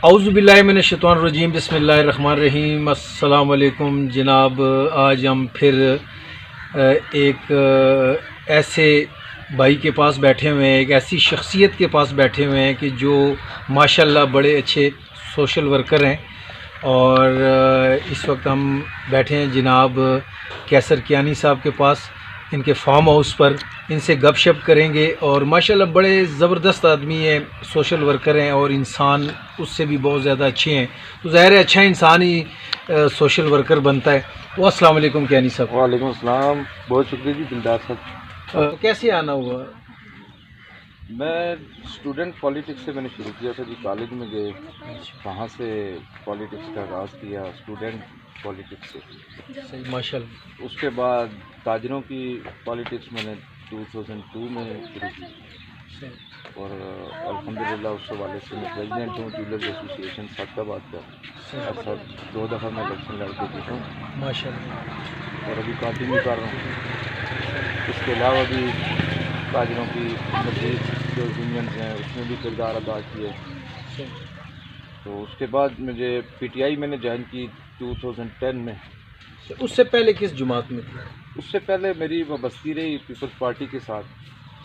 اعوذ باللہ من الشیطان الرجیم، بسم اللہ الرحمن الرحیم۔ السلام علیکم جناب، آج ہم پھر ایک ایسے بھائی کے پاس بیٹھے ہوئے ہیں، ایک ایسی شخصیت کے پاس بیٹھے ہوئے ہیں کہ جو ماشاءاللہ بڑے اچھے سوشل ورکر ہیں، اور اس وقت ہم بیٹھے ہیں جناب کیسر کیانی صاحب کے پاس، ان کے فارم ہاؤس پر۔ ان سے گپ شپ کریں گے، اور ماشاءاللہ بڑے زبردست آدمی ہیں، سوشل ورکر ہیں، اور انسان اس سے بھی بہت زیادہ اچھے ہیں، تو ظاہر ہے اچھا انسان ہی سوشل ورکر بنتا ہے۔ تو السلام علیکم کیانی صاحب۔ وعلیکم السلام، بہت شکریہ جی دلدار صاحب۔ کیسے آنا ہوا؟ میں اسٹوڈنٹ پالیٹکس سے میں نے شروع کیا تھا جی، کالج میں گئے، وہاں سے پالیٹکس کا آغاز کیا، اسٹوڈنٹ پالیٹکس سے۔ صحیح، ماشاءاللہ۔ اس کے بعد تاجروں کی پالیٹکس میں نے 2002 میں شروع کی، صحیح، اور الحمدللہ اس حوالے سے میں پریزیڈنٹ ہوں ڈیلرز ایسوسی ایشن سعدآباد کا۔ اور سر 2 دفعہ میں الیکشن لڑ کے جیتا ہوں، ماشاءاللہ۔ اور ابھی کنٹینیو کر رہا ہوں۔ اس کے علاوہ بھی تاجروں کی مزید جو یونینز ہیں اس میں بھی کردار ادا کیے۔ تو اس کے بعد مجھے پی ٹی آئی میں نے جوائن کی 2010 میں۔ اس سے پہلے کس جماعت میں تھی؟ اس سے پہلے میری وابستگی رہی پیپلز پارٹی کے ساتھ۔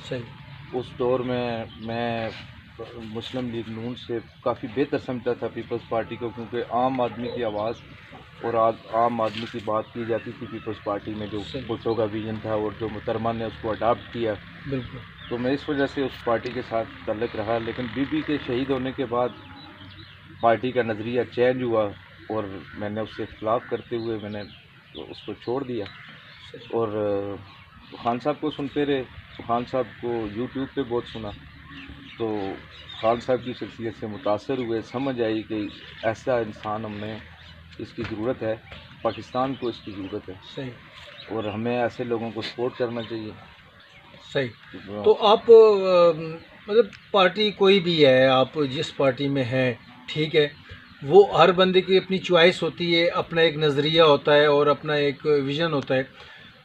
صحیح، اس دور میں مسلم لیگ نون سے کافی بہتر سمجھتا تھا پیپلز پارٹی کو، کیونکہ عام آدمی کی آواز اور عام آدمی کی بات کی جاتی تھی پیپلز پارٹی میں، جو بھٹو کا ویژن تھا اور جو محترمہ نے اس کو اڈاپٹ کیا۔ بالکل۔ تو میں اس وجہ سے اس پارٹی کے ساتھ تعلق رہا، لیکن بی بی کے شہید ہونے کے بعد پارٹی کا نظریہ چینج ہوا، اور میں نے اس سے اختلاف کرتے ہوئے میں نے اس کو چھوڑ دیا، اور خان صاحب کو سنتے رہے۔ خان صاحب کو یوٹیوب پہ بہت سنا، تو خان صاحب کی شخصیت سے متاثر ہوئے، سمجھ آئی کہ ایسا انسان ہمیں اس کی ضرورت ہے، پاکستان کو اس کی ضرورت ہے، صحیح، اور ہمیں ایسے لوگوں کو سپورٹ کرنا چاہیے۔ صحیح۔ تو آپ مطلب پارٹی کوئی بھی ہے، آپ جس پارٹی میں ہیں، ٹھیک ہے، وہ ہر بندے کی اپنی چوائس ہوتی ہے، اپنا ایک نظریہ ہوتا ہے اور اپنا ایک ویژن ہوتا ہے۔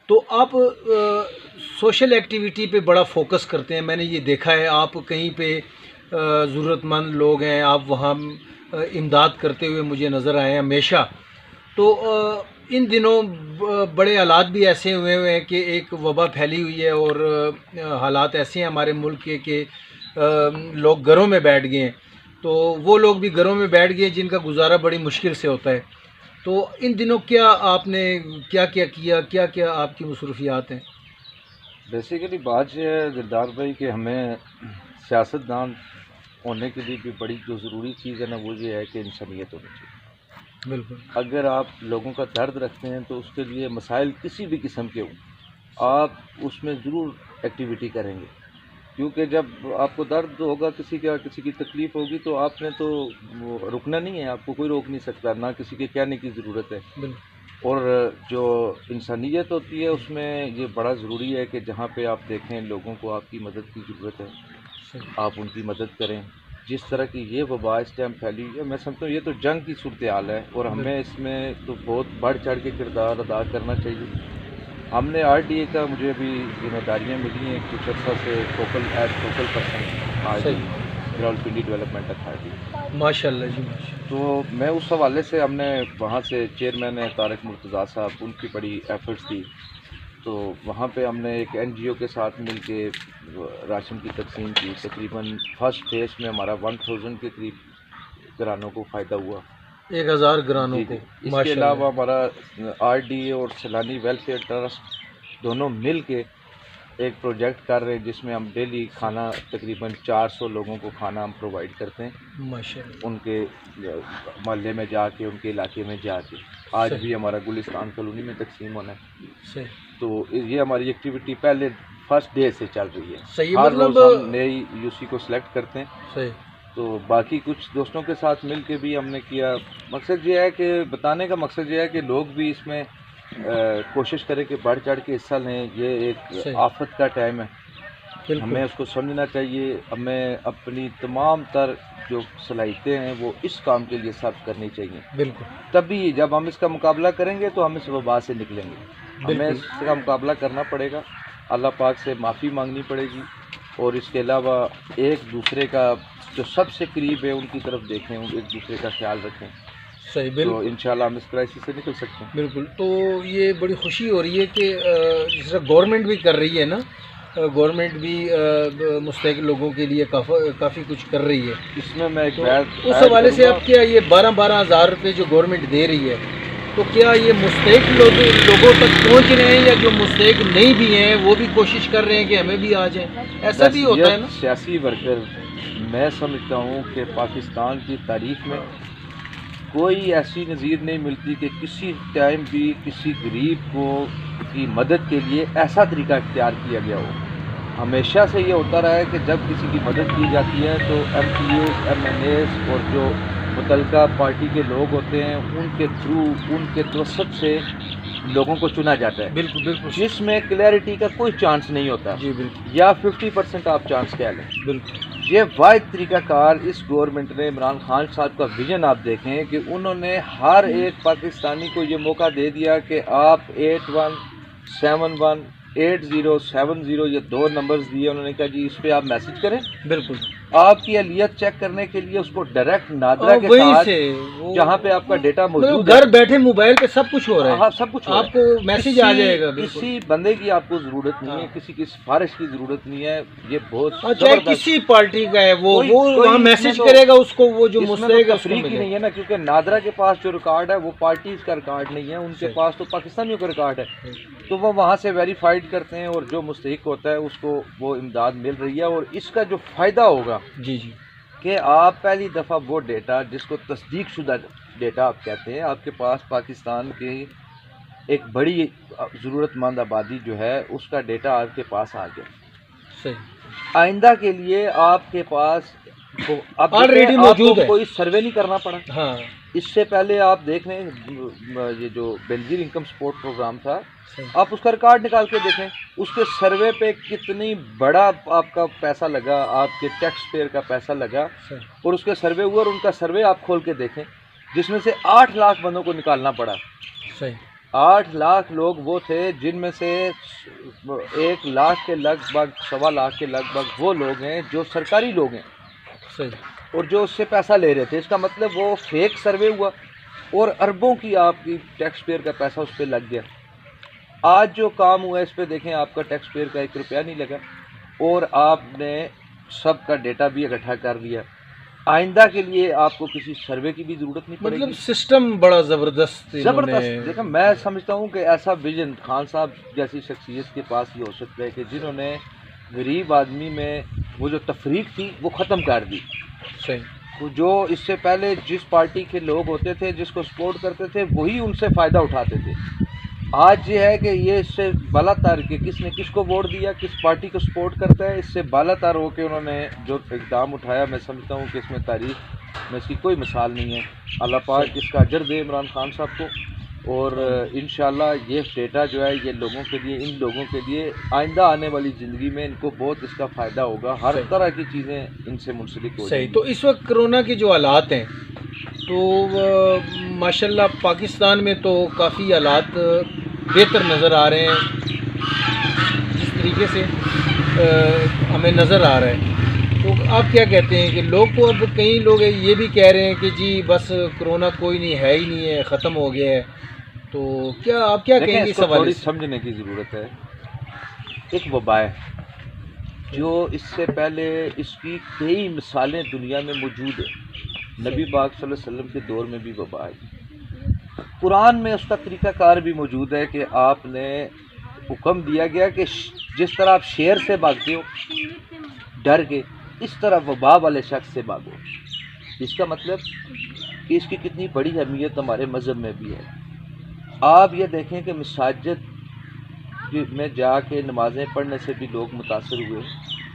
تو آپ سوشل ایکٹیویٹی پہ بڑا فوکس کرتے ہیں، میں نے یہ دیکھا ہے، آپ کہیں پہ ضرورت مند لوگ ہیں، آپ وہاں امداد کرتے ہوئے مجھے نظر آئے ہیں ہمیشہ۔ تو ان دنوں بڑے حالات بھی ایسے ہوئے ہیں کہ ایک وبا پھیلی ہوئی ہے، اور حالات ایسے ہیں ہمارے ملک کے کہ لوگ گھروں میں بیٹھ گئے ہیں، تو وہ لوگ بھی گھروں میں بیٹھ گئے جن کا گزارا بڑی مشکل سے ہوتا ہے۔ تو ان دنوں کیا آپ نے کیا کیا، کیا آپ کی مصروفیات ہیں؟ بیسیکلی بات یہ ہے دلدار بھائی کہ ہمیں سیاستدان ہونے کے لیے بھی بڑی جو ضروری چیز ہے نا، وہ یہ ہے کہ انسانیت ہونی چاہیے۔ بالکل۔ اگر آپ لوگوں کا درد رکھتے ہیں تو اس کے لیے مسائل کسی بھی قسم کے ہوں، آپ اس میں ضرور ایکٹیویٹی کریں گے، کیونکہ جب آپ کو درد ہوگا، کسی کی تکلیف ہوگی، تو آپ نے تو رکنا نہیں ہے، آپ کو کوئی روک نہیں سکتا، نہ کسی کے کہنے کی ضرورت ہے۔ بالکل، اور جو انسانیت ہوتی ہے اس میں یہ بڑا ضروری ہے کہ جہاں پہ آپ دیکھیں لوگوں کو آپ کی مدد کی ضرورت ہے، آپ ان کی مدد کریں۔ جس طرح کی یہ وبا اس ٹائم پھیلی ہوئی ہے، میں سمجھتا ہوں یہ تو جنگ کی صورتحال ہے، اور ہمیں اس میں تو بہت بڑھ چڑھ کے کردار ادا کرنا چاہیے۔ ہم نے آر ڈی اے کا مجھے ابھی ذمہ داریاں ملی ہیں کچھ عرصہ سے، focal person R D Rawalpindi development authority. ماشاء اللہ جی، ماشاء اللہ۔ تو میں اس حوالے سے ہم نے وہاں سے چیئرمین ہے طارق مرتضیٰ صاحب، ان کی بڑی ایفرٹس تھی، تو وہاں پہ ہم نے ایک این جی او کے ساتھ مل کے راشن کی تقسیم کی۔ تقریباً فرسٹ فیز میں ہمارا 1000 کے قریب گھرانوں کو فائدہ ہوا۔ 1000 گرانوں جی کو، جی۔ اس کے علاوہ ہمارا آر ڈی اے اور سیلانی ویلفیئر ٹرسٹ دونوں مل کے ایک پروجیکٹ کر رہے ہیں جس میں ہم ڈیلی کھانا تقریباً 400 لوگوں کو کھانا ہم پرووائڈ کرتے ہیں، ماشاء اللہ۔ ان کے محلے میں جا کے، ان کے علاقے میں جا کے۔ آج بھی ہمارا گلستان کالونی میں تقسیم ہونا ہے۔ صحیح، تو یہ ہماری ایکٹیویٹی پہلے فرسٹ ڈے سے چل رہی ہے۔ صحیح، ہر مطلب روز ہم نئی یو سی کو سلیکٹ کرتے ہیں، صحیح، تو باقی کچھ دوستوں کے ساتھ مل کے بھی ہم نے کیا۔ مقصد یہ ہے کہ بتانے کا مقصد یہ ہے کہ لوگ بھی اس میں کوشش کریں کہ بڑھ چڑھ کے حصہ لیں۔ یہ ایک آفت کا ٹائم ہے، بالکل، ہمیں اس کو سمجھنا چاہیے، ہمیں اپنی تمام تر جو صلاحیتیں ہیں وہ اس کام کے لیے صرف کرنی چاہیے۔ بالکل، تبھی جب ہم اس کا مقابلہ کریں گے تو ہم اس وبا سے نکلیں گے۔ ہمیں اس کا مقابلہ کرنا پڑے گا، اللہ پاک سے معافی مانگنی پڑے گی، اور اس کے علاوہ ایک دوسرے کا جو سب سے قریب ہے ان کی طرف دیکھیں، ایک دوسرے کا خیال رکھیں، صحیح، تو بالکل انشاءاللہ ہم اس کرائسس سے نکل سکتے ہیں۔ بالکل۔ تو یہ بڑی خوشی ہو رہی ہے کہ جس طرح گورنمنٹ بھی کر رہی ہے نا، گورنمنٹ بھی مستحق لوگوں کے لیے کافی کچھ کر رہی ہے، اس میں ایک تو بات اس حوالے سے اب کیا یہ 12 ہزار روپے جو گورنمنٹ دے رہی ہے، تو کیا یہ مستحق لوگوں تک پہنچ رہے ہیں، یا جو مستحق نہیں بھی ہیں وہ بھی کوشش کر رہے ہیں کہ ہمیں بھی آ جائیں؟ ایسا بھی ہوتا ہے نا؟ سیاسی ورکر، میں سمجھتا ہوں کہ پاکستان کی تاریخ میں کوئی ایسی نظیر نہیں ملتی کہ کسی ٹائم بھی کسی غریب کو کی مدد کے لیے ایسا طریقہ اختیار کیا گیا ہو۔ ہمیشہ سے یہ ہوتا رہا ہے کہ جب کسی کی مدد کی جاتی ہے تو MPAs, MNAs اور جو متعلقہ پارٹی کے لوگ ہوتے ہیں ان کے تھرو، ان کے توسط سے لوگوں کو چنا جاتا ہے، بالکل بالکل، جس میں کلیئرٹی کا کوئی چانس نہیں ہوتا، جی بالکل یا 50% آپ چانس کہہ لیں۔ بالکل، یہ واحد طریقہ کار اس گورنمنٹ نے، عمران خان صاحب کا ویژن آپ دیکھیں کہ انہوں نے ہر ایک پاکستانی کو یہ موقع دے دیا کہ آپ 81718070 یہ 2 نمبرز دیے، انہوں نے کہا جی اس پہ آپ میسج کریں، بالکل آپ کی اہلیت چیک کرنے کے لیے اس کو ڈائریکٹ نادرا کے وہیں ساتھ سے وہ جہاں پہ آپ کا ڈیٹا مطلب موجود ہے، گھر بیٹھے موبائل پہ سب کچھ ہو رہا ہاں ہے، سب کچھ ہو رہا ہے۔ آپ کو میسیج آ جائے گا، بالکل۔ کسی بندے کی آپ کو ضرورت نہیں ہے، ہاں۔ کسی کی سفارش کی ضرورت نہیں ہے، یہ بہت چاہے زبردست، کسی پارٹی کا ہے وہ کوئی وہاں اس میسج میں تو- کرے گا اس کو، وہ جو اس میں تو مستحق ہے اس کو تفریق ہی ملے نہیں ہے نا، کیونکہ نادرا کے پاس جو ریکارڈ ہے وہ پارٹیز کا ریکارڈ نہیں ہے، ان کے صحیح۔ پاس تو پاکستانیوں کا ریکارڈ ہے، تو وہ وہاں سے ویریفائڈ کرتے ہیں اور جو مستحق ہوتا ہے اس کو وہ امداد مل رہی ہے۔ اور اس کا جو فائدہ ہوگا جی جی کہ آپ پہلی دفعہ وہ ڈیٹا جس کو تصدیق شدہ ڈیٹا آپ کہتے ہیں، آپ کے پاس پاکستان کی ایک بڑی ضرورت مند آبادی جو ہے اس کا ڈیٹا آپ کے پاس آ گیا۔ صحیح، آئندہ کے لیے آپ کے پاس اب Already آپ موجود کو ہے۔ کوئی سروے نہیں کرنا پڑا۔ ہاں اس سے پہلے آپ دیکھ لیں یہ جو بینظیر انکم سپورٹ پروگرام تھا، صحیح، آپ اس کا ریکارڈ نکال کے دیکھیں، اس کے سروے پہ کتنی بڑا آپ کا پیسہ لگا، آپ کے ٹیکس پیئر کا پیسہ لگا، صحیح، اور اس کے سروے ہوا، اور ان کا سروے آپ کھول کے دیکھیں جس میں سے 8 لاکھ بندوں کو نکالنا پڑا۔ صحیح، 8 لاکھ لوگ وہ تھے جن میں سے 1 لاکھ کے لگ بھگ، 1.25 لاکھ کے لگ بھگ وہ لوگ ہیں جو سرکاری لوگ ہیں صحیح، اور جو اس سے پیسہ لے رہے تھے۔ اس کا مطلب وہ فیک سروے ہوا اور اربوں کی آپ کی ٹیکس پیئر کا پیسہ اس پہ لگ گیا۔ آج جو کام ہوا ہے اس پہ دیکھیں، آپ کا ٹیکس پیئر کا 1 روپیہ نہیں لگا اور آپ نے سب کا ڈیٹا بھی اکٹھا کر لیا۔ آئندہ کے لیے آپ کو کسی سروے کی بھی ضرورت نہیں پڑے مطلب گی۔ سسٹم بڑا زبردست انہوں نے- زبردست، دیکھیں میں سمجھتا ہوں کہ ایسا ویژن خان صاحب جیسی شخصیت کے پاس یہ ہو سکتا ہے کہ جنہوں نے غریب آدمی میں وہ جو تفریق تھی وہ ختم کر دی۔ صحیح، جو اس سے پہلے جس پارٹی کے لوگ ہوتے تھے جس کو سپورٹ کرتے تھے وہی ان سے فائدہ اٹھاتے تھے۔ آج یہ ہے کہ یہ اس سے بالا تر کہ کس نے کس کو ووٹ دیا، کس پارٹی کو سپورٹ کرتا ہے، اس سے بالا تر ہو کے انہوں نے جو اقدام اٹھایا، میں سمجھتا ہوں کہ اس میں تاریخ میں اس کی کوئی مثال نہیں ہے۔ اللہ پاک اس کا اجر دے عمران خان صاحب کو، اور انشاءاللہ یہ ڈیٹا جو ہے یہ لوگوں کے لیے، ان لوگوں کے لیے آئندہ آنے والی زندگی میں ان کو بہت اس کا فائدہ ہوگا، ہر صحیح، طرح کی چیزیں ان سے منسلک ہو جائیں صحیح۔ گی۔ تو اس وقت کرونا کے جو حالات ہیں تو ماشاءاللہ پاکستان میں تو کافی حالات بہتر نظر آ رہے ہیں، جس طریقے سے ہمیں نظر آ رہا ہے۔ تو آپ کیا کہتے ہیں کہ لوگ کو اب کئی لوگ یہ بھی کہہ رہے ہیں کہ جی بس کرونا کوئی نہیں ہے ہی نہیں ہے، ختم ہو گیا ہے، تو کیا آپ کیا دیکھیں کہیں گے اس اس کو حوالے تھوڑی سے؟ سمجھنے کی ضرورت ہے۔ ایک وبا ہے جو اس سے پہلے اس کی کئی مثالیں دنیا میں موجود ہیں، نبی پاک صلی اللہ علیہ وسلم کے دور میں بھی وبا آئی، قرآن میں اس کا طریقہ کار بھی موجود ہے کہ آپ نے حکم دیا گیا کہ جس طرح آپ شیر سے بھاگتے ہو ڈر کے، اس طرح وبا والے شخص سے بھاگو۔ اس کا مطلب کہ اس کی کتنی بڑی اہمیت ہمارے مذہب میں بھی ہے۔ آپ یہ دیکھیں کہ مساجد میں جا کے نمازیں پڑھنے سے بھی لوگ متاثر ہوئے،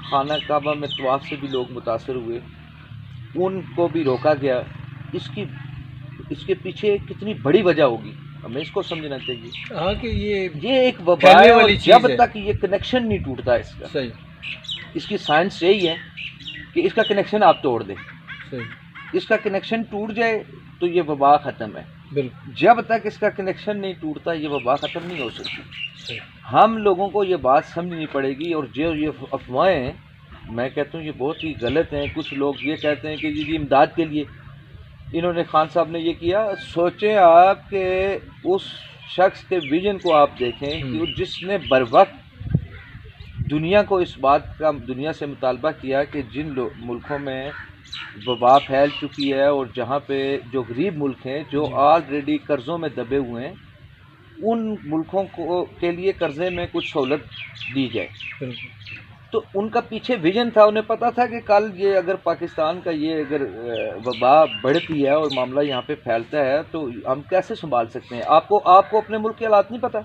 خانہ کعبہ میں طواف سے بھی لوگ متاثر ہوئے، ان کو بھی روکا گیا۔ اس کے پیچھے کتنی بڑی وجہ ہوگی، ہمیں اس کو سمجھنا چاہیے۔ ہاں کہ یہ ایک وبا پھیلنے ہے اور والی چیز جب ہے۔ تک یہ کنیکشن نہیں ٹوٹتا اس کا، صحیح، اس کی سائنس یہی ہے کہ اس کا کنیکشن آپ توڑ دیں، صحیح، اس کا کنیکشن ٹوٹ جائے تو یہ وبا ختم ہے۔ بالکل جب تک اس کا کنیکشن نہیں ٹوٹتا یہ وبا ختم نہیں ہو سکتی۔ صحیح، ہم لوگوں کو یہ بات سمجھنی پڑے گی، اور جو یہ افواہیں ہیں میں کہتا ہوں یہ بہت ہی غلط ہیں. کچھ لوگ یہ کہتے ہیں کہ جی امداد کے لیے انہوں نے خان صاحب نے یہ کیا. سوچیں آپ کہ اس شخص کے ویژن کو آپ دیکھیں کہ جس نے بر وقت دنیا کو اس بات کا دنیا سے مطالبہ کیا کہ جن ملکوں میں وبا پھیل چکی ہے اور جہاں پہ جو غریب ملک ہیں جو آلریڈی قرضوں میں دبے ہوئے ہیں ان ملکوں کو کے لیے قرضے میں کچھ سہولت دی جائے. تو ان کا پیچھے ویژن تھا. انہیں پتا تھا کہ کل یہ اگر پاکستان کا یہ اگر وبا بڑھتی ہے اور معاملہ یہاں پہ پھیلتا ہے تو ہم کیسے سنبھال سکتے ہیں. آپ کو اپنے ملک کے حالات نہیں پتہ.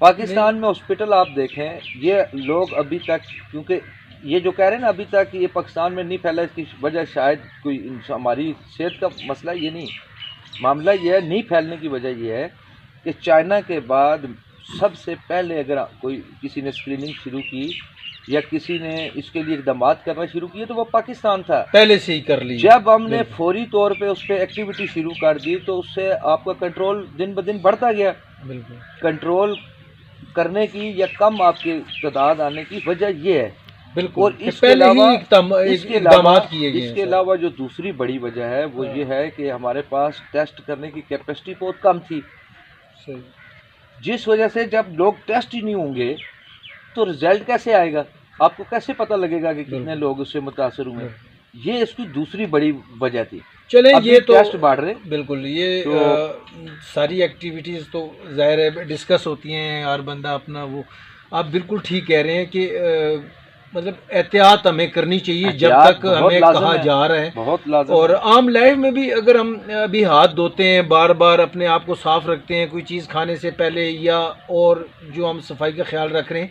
پاکستان میں ہاسپٹل آپ دیکھیں, یہ لوگ ابھی تک, کیونکہ یہ جو کہہ رہے ہیں نا ابھی تک یہ پاکستان میں نہیں پھیلا, اس کی وجہ شاید کوئی ہماری صحت کا مسئلہ یہ نہیں. معاملہ یہ ہے نہیں پھیلنے کی وجہ یہ ہے کہ چائنا کے بعد سب سے پہلے اگر کوئی کسی نے اسکریننگ شروع کی یا کسی نے اس کے لیے اقدامات کرنا شروع کیے تو وہ پاکستان تھا. پہلے سے ہی کر لی. جب ہم نے فوری طور پہ اس پہ ایکٹیویٹی شروع کر دی تو اس سے آپ کا کنٹرول دن بدن بڑھتا گیا. بالکل کنٹرول کرنے کی یا کم آپ کی تعداد آنے کی وجہ یہ ہے. بالکل. اور اس کے علاوہ جو دوسری بڑی وجہ ہے وہ یہ ہے کہ ہمارے پاس ٹیسٹ کرنے کی کیپیسٹی بہت کم تھی, جس وجہ سے جب لوگ ٹیسٹ ہی نہیں ہوں گے تو رزلٹ کیسے آئے گا, آپ کو کیسے پتہ لگے گا کہ کتنے لوگ اس سے متاثر ہوئے. یہ اس کی دوسری بڑی وجہ تھی. چلیں یہ تو ٹیسٹ بڑھ رہے. بالکل یہ ساری ایکٹیویٹیز تو ظاہر ہے ڈسکس ہوتی ہیں, ہر بندہ اپنا وہ. آپ بالکل ٹھیک کہہ رہے ہیں کہ مطلب احتیاط ہمیں کرنی چاہیے جب تک ہمیں کہا جا رہا ہے. بہت لازم. اور عام لائف میں بھی اگر ہم ابھی ہاتھ دھوتے ہیں, بار بار اپنے آپ کو صاف رکھتے ہیں کوئی چیز کھانے سے پہلے, یا اور جو ہم صفائی کا خیال رکھ رہے ہیں,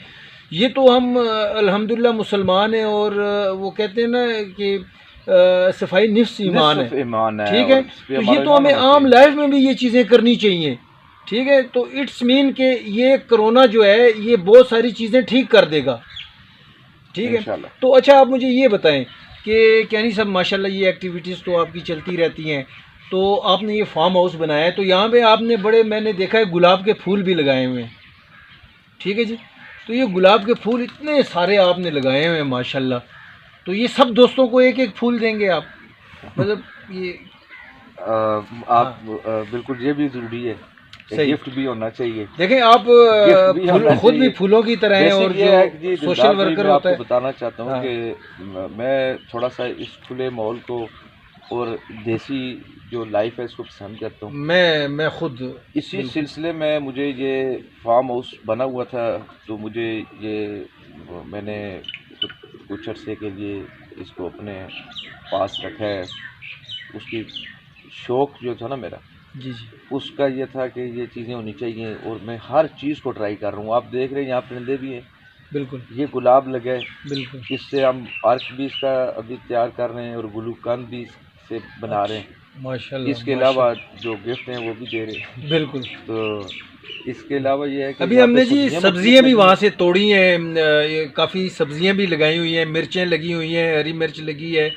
یہ تو ہم الحمدللہ مسلمان ہیں. اور وہ کہتے ہیں نا کہ صفائی نصف ایمان ہے. ٹھیک ہے, تو یہ تو ہمیں عام لائف میں بھی یہ چیزیں کرنی چاہیے. ٹھیک ہے, تو اٹس مین کہ یہ کرونا جو ہے یہ بہت ساری چیزیں ٹھیک کر دے گا. ٹھیک ہے. تو اچھا آپ مجھے یہ بتائیں کہ کیانی صاحب ماشاءاللہ یہ ایکٹیویٹیز تو آپ کی چلتی رہتی ہیں, تو آپ نے یہ فارم ہاؤس بنایا ہے, تو یہاں پہ آپ نے بڑے, میں نے دیکھا ہے گلاب کے پھول بھی لگائے ہوئے ہیں. ٹھیک ہے جی, تو یہ گلاب کے پھول اتنے سارے آپ نے لگائے ہوئے ہیں ماشاءاللہ. تو یہ سب دوستوں کو ایک ایک پھول دیں گے آپ, مطلب یہ آپ بالکل, یہ بھی ضروری ہے, گفٹ بھی ہونا چاہیے. دیکھیں آپ خود بھی پھولوں کی طرح ہیں, اور جو سوشل ورکر ہوتا ہے. بتانا چاہتا ہوں کہ میں تھوڑا سا اس کھلے ماحول کو اور دیسی جو لائف ہے اس کو پسند کرتا ہوں. میں خود اسی سلسلے میں مجھے یہ فارم ہاؤس بنا ہوا تھا, تو مجھے یہ میں نے کچھ عرصے کے لیے اس کو اپنے پاس رکھا ہے. اس کی شوق جو تھا نا میرا, جی اس کا یہ تھا کہ یہ چیزیں ہونی چاہیے, اور میں ہر چیز کو ٹرائی کر رہا ہوں. آپ دیکھ رہے ہیں یہاں پرندے بھی ہیں. بالکل. یہ گلاب لگے, بالکل, اس سے ہم آرک بھی اس کا ابھی تیار کر رہے ہیں, اور گلوکان بھی سے بنا رہے ہیں ماشاءاللہ. اس کے علاوہ جو گفٹ ہیں وہ بھی دے رہے ہیں. بالکل. تو اس کے علاوہ یہ ہے کہ ابھی ہم نے جی سبزیاں بھی وہاں سے توڑی ہیں, کافی سبزیاں بھی لگائی ہوئی ہیں, مرچیں لگی ہوئی ہیں, ہری مرچ لگی ہے,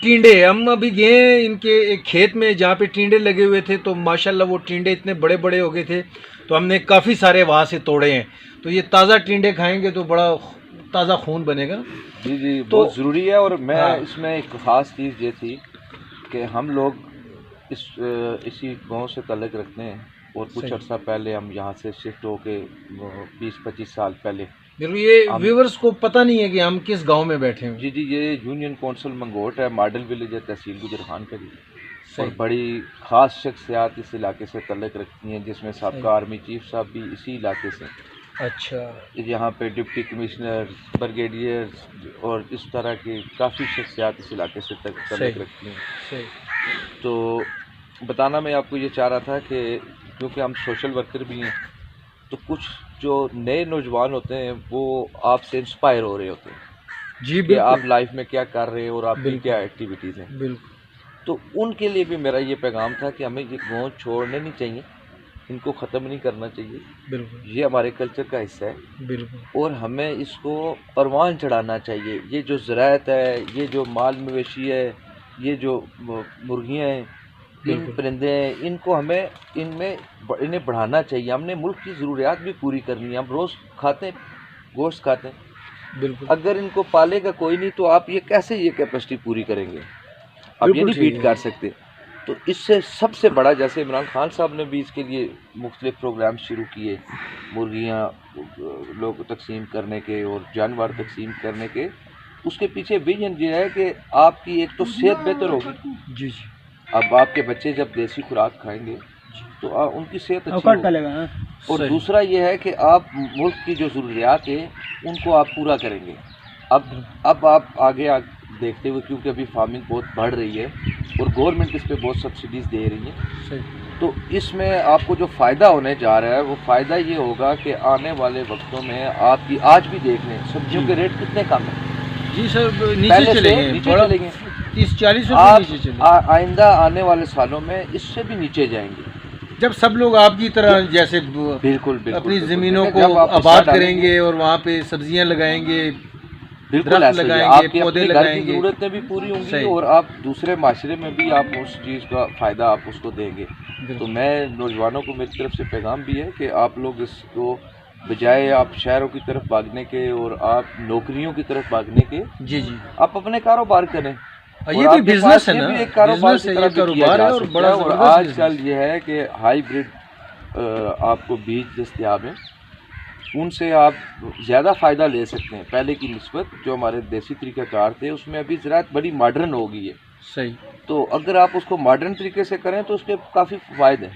ٹینڈے. ہم ابھی گئے ہیں ان کے ایک کھیت میں جہاں پہ ٹینڈے لگے ہوئے تھے, تو ماشاءاللہ وہ ٹینڈے اتنے بڑے بڑے ہو گئے تھے, تو ہم نے کافی سارے وہاں سے توڑے ہیں. تو یہ تازہ ٹینڈے کھائیں گے تو بڑا تازہ خون بنے گا. جی بہت ضروری ہے. اور میں اس میں ایک خاص چیز یہ تھی کہ ہم لوگ اسی گاؤں سے تعلق رکھتے ہیں, اور کچھ عرصہ پہلے ہم یہاں سے شفٹ ہو کے 20-25 سال پہلے. یہ ویورز کو پتہ نہیں ہے کہ ہم کس گاؤں میں بیٹھے ہیں. جی یہ یونین کونسل منگوٹ ہے, ماڈل ولیج ہے, تحصیل گجر خان کا. اور بڑی خاص شخصیات اس علاقے سے تعلق رکھتی ہیں, جس میں سابقہ آرمی چیف صاحب بھی اسی علاقے سے. اچھا. یہاں پہ ڈپٹی کمشنر, بریگیڈیئر اور اس طرح کی کافی شخصیات اس علاقے سے تعلق رکھتی ہیں. تو بتانا میں آپ کو یہ چاہ رہا تھا کہ کیونکہ ہم سوشل ورکر بھی ہیں, تو کچھ جو نئے نوجوان ہوتے ہیں وہ آپ سے انسپائر ہو رہے ہوتے ہیں جی, کہ آپ لائف میں کیا کر رہے ہیں اور آپ کی کیا ایکٹیویٹیز ہیں. بالکل. تو ان کے لیے بھی میرا یہ پیغام تھا کہ ہمیں یہ گاؤں چھوڑنے نہیں چاہیے, ان کو ختم نہیں کرنا چاہیے. بالکل. یہ ہمارے کلچر کا حصہ ہے. بالکل. اور ہمیں اس کو پروان چڑھانا چاہیے. یہ جو زراعت ہے, یہ جو مال مویشی ہے, یہ جو مرغیاں ہیں, ان پرندے ہیں, ان کو ہمیں انہیں بڑھانا چاہیے. ہم نے ملک کی ضروریات بھی پوری کرنی ہے. ہم روز کھاتے ہیں, گوشت کھاتے ہیں, بالکل اگر ان کو پالے گا کوئی نہیں تو آپ یہ کیسے یہ کیپیسٹی پوری کریں گے؟ آپ یہ نہیں بیٹ کر سکتے. تو اس سے سب سے بڑا، جیسے عمران خان صاحب نے بھی اس کے لیے مختلف پروگرام شروع کیے، مرغیاں لوگ تقسیم کرنے کے اور جانور تقسیم کرنے کے، اس کے پیچھے ویژن یہ ہے کہ آپ کی ایک تو صحت بہتر ہوگی. جی جی. اب آپ کے بچے جب دیسی خوراک کھائیں گے تو ان کی صحت اچھی ہوگی. اور دوسرا یہ ہے کہ آپ ملک کی جو ضروریات ہیں ان کو آپ پورا کریں گے. اب آپ آگے دیکھتے ہوئے، کیونکہ ابھی فارمنگ بہت بڑھ رہی ہے اور گورنمنٹ اس پہ بہت سبسڈیز دے رہی ہے، تو اس میں آپ کو جو فائدہ ہونے جا رہا ہے وہ فائدہ یہ ہوگا کہ آنے والے وقتوں میں آپ کی، آج بھی دیکھ لیں سبزیوں کے ریٹ کتنے کم ہیں. جی سر، نیچے چلیں گے 30-40 روپے. آئندہ آنے والے سالوں میں اس سے بھی نیچے جائیں گے جب سب لوگ آپ کی طرح جیسے بالکل اپنی زمینوں کو آباد کریں گے اور وہاں پہ سبزیاں لگائیں گے، بالکل ایسے ہی آپ کی اپنے گھر کی ضرورتیں بھی پوری ہوں گی اور آپ دوسرے معاشرے میں بھی آپ اس چیز کا فائدہ آپ اس کو دیں گے. تو میں نوجوانوں کو میری طرف سے پیغام بھی ہے کہ آپ لوگ اس کو بجائے آپ شہروں کی طرف بھاگنے کے اور آپ نوکریوں کی طرف بھاگنے کے، جی جی، آپ اپنے کاروبار کریں. یہ بھی بزنس ہے نا، ایک کاروبار ہے اور بڑا. اور آج کل یہ ہے کہ ہائی بریڈ آپ کو بیج دستیاب ہیں، ان سے آپ زیادہ فائدہ لے سکتے ہیں. پہلے کی نسبت جو ہمارے دیسی طریقہ کار تھے اس میں ابھی زراعت بڑی ماڈرن ہو گئی ہے. صحیح. تو اگر آپ اس کو ماڈرن طریقے سے کریں تو اس کے کافی فوائد ہیں.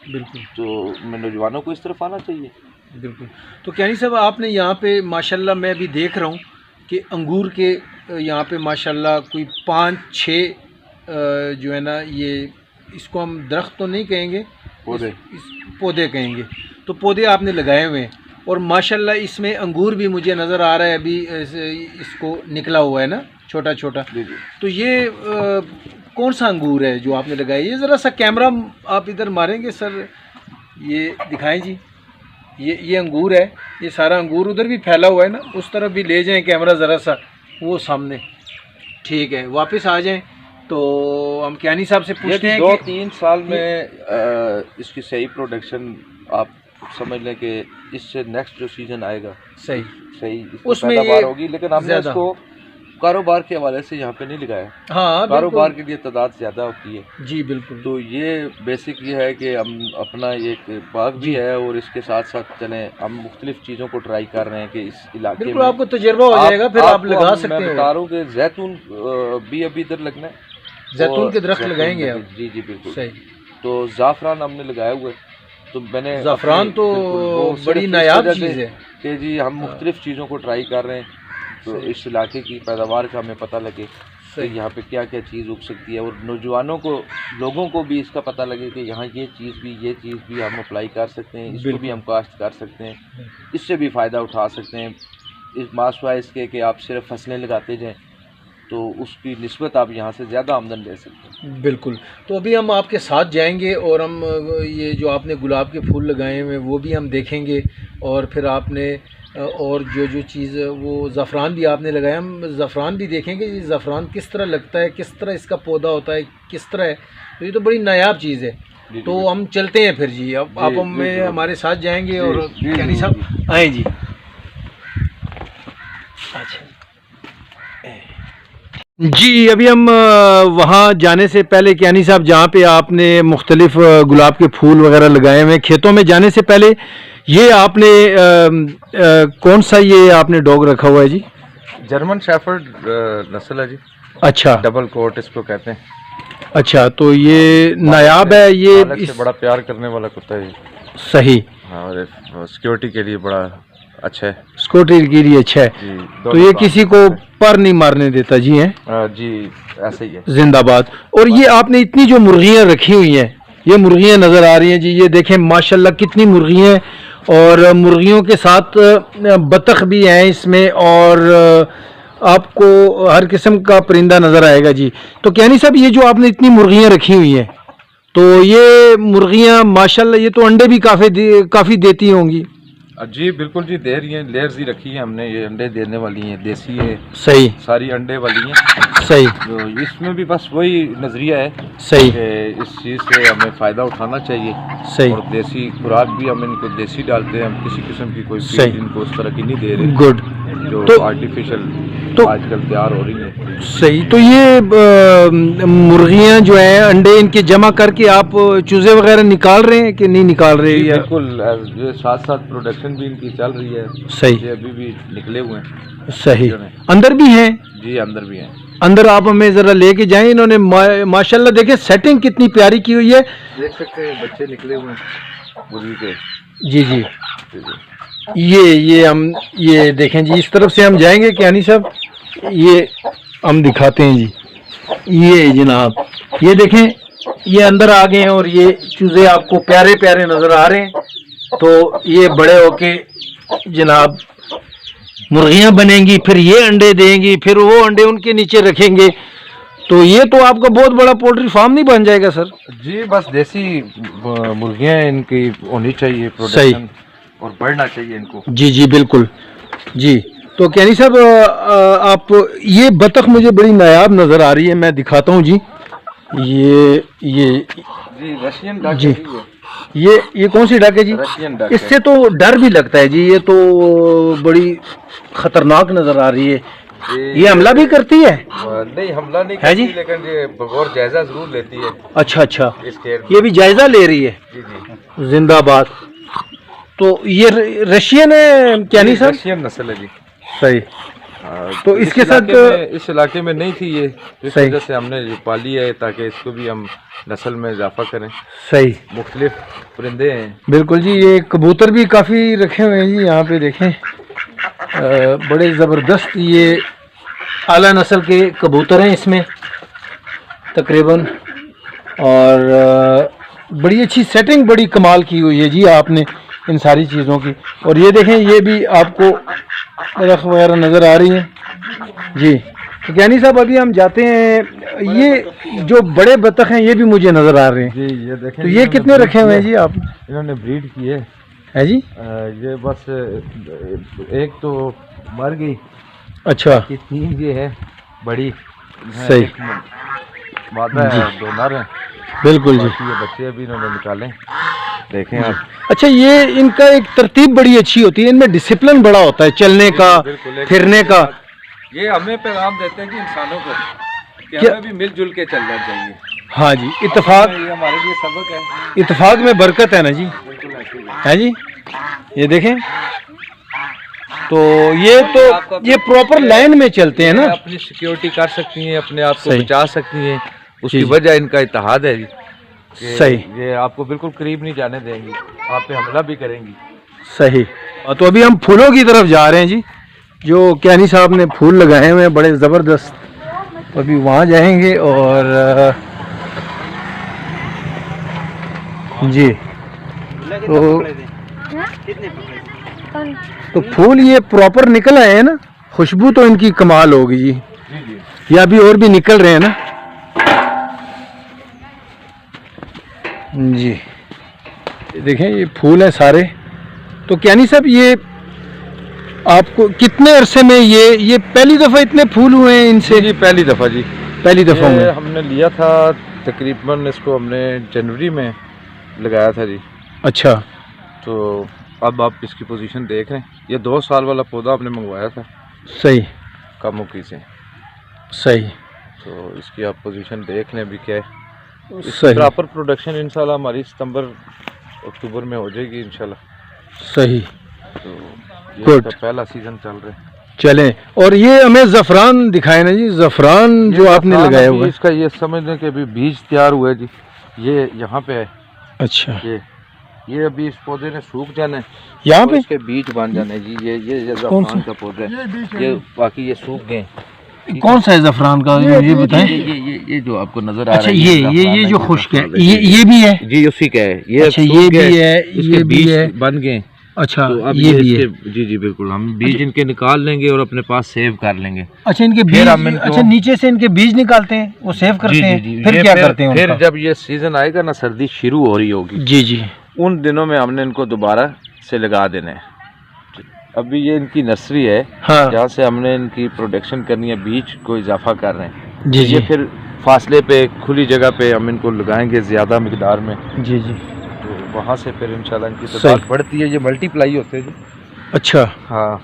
بالکل. تو میں نوجوانوں کو اس طرف آنا چاہیے. بالکل. تو کیانی صاحب، آپ نے یہاں پہ ماشاءاللہ میں ابھی دیکھ رہا ہوں کہ انگور کے یہاں پہ ماشاءاللہ کوئی 5-6 جو ہے نا، یہ اس کو ہم درخت تو نہیں کہیں گے، پودے کہیں گے. تو پودے آپ نے لگائے ہوئے ہیں اور ماشاءاللہ اس میں انگور بھی مجھے نظر آ رہا ہے، ابھی اس کو نکلا ہوا ہے نا چھوٹا چھوٹا. تو یہ کون سا انگور ہے جو آپ نے لگایا؟ یہ ذرا سا کیمرہ آپ ادھر ماریں گے سر، یہ دکھائیں جی. یہ انگور ہے، یہ سارا انگور ادھر بھی پھیلا ہوا ہے نا، اس طرف بھی لے جائیں کیمرہ ذرا سا، وہ سامنے. ٹھیک ہے، واپس آ جائیں. تو ہم کیانی صاحب سے پوچھتے ہیں 2-3 سال میں اس کی صحیح پروڈکشن آپ سمجھ لیں کہ اس سے نیکسٹ جو سیزن آئے گا صحیح اس میں پیداوار ہوگی. لیکن ہم نے اس کو کاروبار کے حوالے سے یہاں پہ نہیں لگایا. ہاں، کاروبار کے لیے تعداد زیادہ ہوتی ہے. جی بالکل. تو یہ بیسک یہ ہے کہ ہم اپنا ایک باغ بھی ہے اور اس کے ساتھ ساتھ چلیں ہم مختلف چیزوں کو ٹرائی کر رہے ہیں کہ اس علاقے میں آپ کو تجربہ ہو جائے گا، پھر آپ لگا سکتے ہیں. میں بتا رہا ہوں کہ زیتون بھی ابھی ادھر لگنا ہے، زیتون کے درخت لگائیں گے آپ؟ جی جی بالکل. صحیح. تو زعفران ہم نے لگایا ہوا ہے. تو میں نے زعفران تو بڑی نایاب چیز ہے کہ جی ہم مختلف چیزوں کو ٹرائی کر رہے ہیں تو اس علاقے کی پیداوار کا ہمیں پتہ لگے کہ یہاں پہ کیا کیا چیز اگ سکتی ہے، اور نوجوانوں کو، لوگوں کو بھی اس کا پتہ لگے کہ یہاں یہ چیز بھی ہم اپلائی کر سکتے ہیں، اس کو بھی ہم کاشت کر سکتے ہیں، اس سے بھی فائدہ اٹھا سکتے ہیں. اس ماسوائے اس کے کہ آپ صرف فصلیں لگاتے جائیں تو اس کی نسبت آپ یہاں سے زیادہ آمدن لے سکتے ہیں. بالکل. تو ابھی ہم آپ کے ساتھ جائیں گے اور ہم یہ جو آپ نے گلاب کے پھول لگائے ہوئے وہ بھی ہم دیکھیں گے، اور پھر آپ نے اور جو چیز وہ زعفران بھی آپ نے لگایا، ہم زعفران بھی دیکھیں گے. یہ زعفران کس طرح لگتا ہے، کس طرح اس کا پودا ہوتا ہے، کس طرح ہے. تو یہ تو بڑی نایاب چیز ہے. تو ہم چلتے ہیں پھر جی. اب آپ ہمارے ساتھ جائیں گے اور کیانی صاحب آئیں جی. اچھا جی، ابھی ہم وہاں جانے سے پہلے کیانی صاحب جہاں پہ آپ نے مختلف گلاب کے پھول وغیرہ لگائے ہوئے کھیتوں میں جانے سے پہلے یہ آپ نے کون سا یہ آپ نے ڈاگ رکھا ہوا ہے جی؟ جرمن شیفرڈ نسل ہے جی. اچھا، ڈبل کوٹ اس کو کہتے ہیں. اچھا، تو یہ نایاب ہے، یہ اس سے بڑا پیار کرنے والا کتا ہے. صحیح. اور سیکیورٹی کے لیے بڑا اچھا ہے. سیکورٹی کے لیے اچھا ہے. تو یہ کسی کو پر نہیں مارنے دیتا جی؟ ہیں جی ایسے ہی ہے. زندہ باد. اور یہ آپ نے اتنی جو مرغیاں رکھی ہوئی ہیں، یہ مرغیاں نظر آ رہی ہیں جی، یہ دیکھیں ماشاءاللہ کتنی مرغیاں ہیں، اور مرغیوں کے ساتھ بطخ بھی ہیں اس میں، اور آپ کو ہر قسم کا پرندہ نظر آئے گا جی. تو کیانی صاحب یہ جو آپ نے اتنی مرغیاں رکھی ہوئی ہیں، تو یہ مرغیاں ماشاءاللہ یہ تو انڈے بھی کافی دیتی ہوں گی؟ جی بالکل جی، دے رہی ہیں. لیئرز ہی رکھی ہیں ہم نے، یہ انڈے دینے والی ہیں، دیسی ہے. صحیح. ساری انڈے والی ہیں. صحیح. تو اس میں بھی بس وہی نظریہ ہے. صحیح. کہ اس چیز سے ہمیں فائدہ اٹھانا چاہیے. صحیح. اور دیسی خوراک بھی ہم ان کو دیسی ڈالتے ہیں، ہم کسی قسم کی کوئی فیڈ ان کو اس طرح کی نہیں دے رہے. گڈ. جو جو آرٹیفیشل تو آج کل تیار ہو رہی ہیں. صحیح. تو یہ مرغیاں جو ہیں انڈے ان کے جمع کر کے آپ چوزے وغیرہ نکال رہے ہیں کہ نہیں نکال رہے؟ جی بالکل, یہ ساتھ ساتھ پروڈکشن بھی ان کی چل رہی ہے. صحیح. یہ ابھی بھی نکلے ہوئے ہیں. صحیح. اندر بھی ہیں؟ جی اندر بھی ہیں. اندر آپ ہمیں ذرا لے کے جائیں. انہوں نے ماشاءاللہ دیکھیں سیٹنگ کتنی پیاری کی ہوئی ہے. دیکھ سکتے ہیں بچے نکلے ہوئے ہیں مرغی کے. جی جی. یہ دیکھیں جی, اس طرف سے ہم جائیں گے کیانی صاحب, یہ ہم دکھاتے ہیں جی. یہ جناب یہ دیکھیں, یہ اندر آ گئے ہیں اور یہ چوزے آپ کو پیارے پیارے نظر آ رہے ہیں. تو یہ بڑے ہو کے جناب مرغیاں بنیں گی, پھر یہ انڈے دیں گی, پھر وہ انڈے ان کے نیچے رکھیں گے. تو یہ تو آپ کا بہت بڑا پولٹری فارم نہیں بن جائے گا سر؟ جی بس دیسی مرغیاں ان کی ہونی چاہیے, صحیح, اور بڑھنا چاہیے ان کو. جی جی بالکل. جی تو کیانی صاحب آپ, یہ بطخ مجھے بڑی نایاب نظر آ رہی ہے, میں دکھاتا ہوں جی. یہ جی رشین ڈک. جی یہ کون سی ڈک ہے جی؟ رشین ڈک. اس سے تو ڈر بھی لگتا ہے جی, یہ تو بڑی خطرناک نظر آ رہی ہے. یہ حملہ بھی کرتی ہے؟ نہیں حملہ نہیں کرتی, لیکن یہ بغور جائزہ ضرور لیتی ہے. اچھا اچھا, یہ بھی جائزہ لے رہی ہے. جی جی زندہ باد. تو یہ رشین ہے کیانی صاحب؟ رشین نسل ہے جی. صحیح. تو اس کے ساتھ اس علاقے میں نہیں تھی یہ, اس وجہ سے ہم نے پالی ہے تاکہ اس کو بھی ہم نسل میں اضافہ کریں. صحیح. مختلف پرندے ہیں. بالکل جی. یہ کبوتر بھی کافی رکھے ہوئے ہیں جی, یہاں پہ دیکھیں بڑے زبردست یہ اعلیٰ نسل کے کبوتر ہیں اس میں تقریباً, اور بڑی اچھی سیٹنگ بڑی کمال کی ہوئی ہے جی آپ نے ان ساری چیزوں کی. اور یہ دیکھیں یہ بھی آپ کو درخت وغیرہ نظر آ رہی ہیں جی. تو کیانی صاحب ابھی ہم جاتے ہیں, یہ جو بڑے بطخ ہیں یہ بھی مجھے نظر آ رہے ہیں جی. یہ دیکھیں تو یہ کتنے رکھے ہوئے ہیں جی آپ؟ انہوں نے بریڈ کی ہے جی. یہ بس ایک تو مر گئی. اچھا. تین یہ ہے بڑی. صحیح. مادہ ہے, دو نر ہیں. بالکل جی. یہ بچے ابھی انہوں نے نکالے, دیکھیں آپ. اچھا, یہ ان کا ایک ترتیب بڑی اچھی ہوتی ہے, ان میں ڈسپلن بڑا ہوتا ہے چلنے کا پھرنے کا. یہ ہمیں پیغام دیتے ہیں کہ انسانوں کو کہ ہمیں بھی مل جل کے چلنا چاہیے. ہاں جی, اتفاق, یہ ہمارے لیے سبق ہے. اتفاق میں برکت ہے نا جی. ہے جی. یہ دیکھیں تو یہ پراپر لائن میں چلتے ہیں نا, اپنی سیکیورٹی کر سکتی ہیں, اپنے آپ کو بچا سکتی ہیں. اس کی وجہ ان کا اتحاد ہے جی. صحیح. یہ آپ کو بالکل قریب نہیں جانے دیں گی, آپ پہ حملہ بھی کریں گی. صحیح. تو ابھی ہم پھولوں کی طرف جا رہے ہیں جی, جو کیانی صاحب نے پھول لگائے ہوئے ہیں بڑے زبردست. ابھی وہاں جائیں گے اور جی تو پھول یہ پراپر نکل آئے ہیں نا, خوشبو تو ان کی کمال ہوگی جی. یا ابھی اور بھی نکل رہے ہیں نا جی. دیکھیں یہ پھول ہیں سارے. تو کیانی صاحب یہ آپ کو کتنے عرصے میں یہ پہلی دفعہ اتنے پھول ہوئے ہیں ان سے؟ جی پہلی دفعہ جی, پہلی دفعہ میں ہم نے لیا تھا تقریباً, اس کو ہم نے جنوری میں لگایا تھا جی. اچھا. تو اب آپ اس کی پوزیشن دیکھ رہے ہیں, یہ 2 سال والا پودا آپ نے منگوایا تھا. صحیح. کاموکی سے. صحیح. تو اس کی آپ پوزیشن دیکھ لیں بھی کیا ہے. صحیح. پراپر پروڈکشن انشاءاللہ ہماری ستمبر اکتوبر میں ہو جائے گی انشاءاللہ. صحیح. تو یہ پہلا سیزن چل رہا ہے. چلیں. اور یہ ہمیں زعفران دکھائے نا جی, زعفران جو آپ نے لگایا ہوا ہے. اس کا یہ سمجھ لیں کہ ابھی بیج تیار ہوا ہے جی, یہ یہاں پہ ہے. اچھا. یہ ابھی اس پودے نے سوکھ جانا ہے, یہاں پہ اس کے بیج بن جانے جی. یہ زعفران کا پودا ہے, یہ باقی یہ سوکھ گئے. کون سا ہے زعفران کا یہ بتائیں؟ یہ جو آپ کو نظر آ رہا ہے. اچھا, یہ جو خشک ہے یہ بھی ہے جی, اسی کا ہے یہ. اچھا, یہ بھی ہے, یہ بھی ہے. بن گئے. اچھا, یہ بھی ہے. جی جی بالکل, ہم بیج ان کے نکال لیں گے اور اپنے پاس سیو کر لیں گے. اچھا, ان کے بیج, اچھا نیچے سے ان کے بیج نکالتے ہیں, وہ سیو کرتے ہیں. پھر کیا کرتے ہیں؟ پھر جب یہ سیزن آئے گا نا, سردی شروع ہو رہی ہوگی جی جی, ان دنوں میں ہم نے ان کو دوبارہ سے لگا دینا ہے. ابھی یہ ان کی نرسری ہے جہاں سے ہم نے ان کی پروڈکشن کرنی ہے, بیج کو اضافہ کر رہے ہیں جی جی. یہ پھر فاصلے پہ کھلی جگہ پہ ہم ان کو لگائیں گے زیادہ مقدار میں. جی جی. تو وہاں سے پھر انشاءاللہ ان کی تعداد بڑھتی ہے, یہ ملٹی پلائی ہوتے ہیں جی. اچھا. ہاں,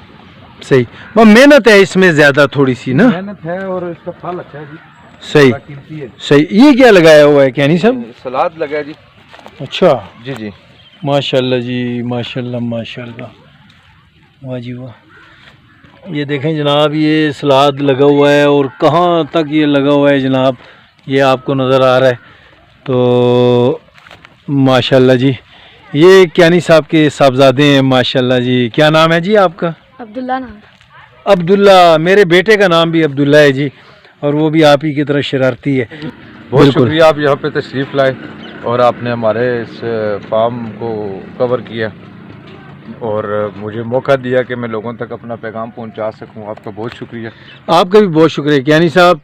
صحیح، وہ محنت ہے اس میں زیادہ تھوڑی سی نا. محنت ہے اور اس کا پھل اچھا ہے جی. صحیح بڑا قیمتی ہے. صحیح. یہ کیا لگایا ہوا ہے کیانی صاحب؟ سلاد لگا ہے جی. اچھا جی جی. ماشاء اللہ جی، ماشاء اللہ ماشاء اللہ، واہ جی واہ. یہ دیکھیں جناب، یہ سلاد لگا ہوا ہے اور کہاں تک یہ لگا ہوا ہے جناب، یہ آپ کو نظر آ رہا ہے. تو ماشاء اللہ جی، یہ کیانی صاحب کے صاحبزادے ہیں ماشاء اللہ جی. کیا نام ہے جی آپ کا؟ عبداللہ نام. عبداللہ. میرے بیٹے کا نام بھی عبداللہ ہے جی، اور وہ بھی آپ ہی کی طرح شرارتی ہے. بہت شکریہ آپ یہاں پہ تشریف لائے اور آپ نے ہمارے اس فارم کو کور کیا اور مجھے موقع دیا کہ میں لوگوں تک اپنا پیغام پہنچا سکوں. آپ کا بہت شکریہ. آپ کا بھی بہت شکریہ کیانی صاحب.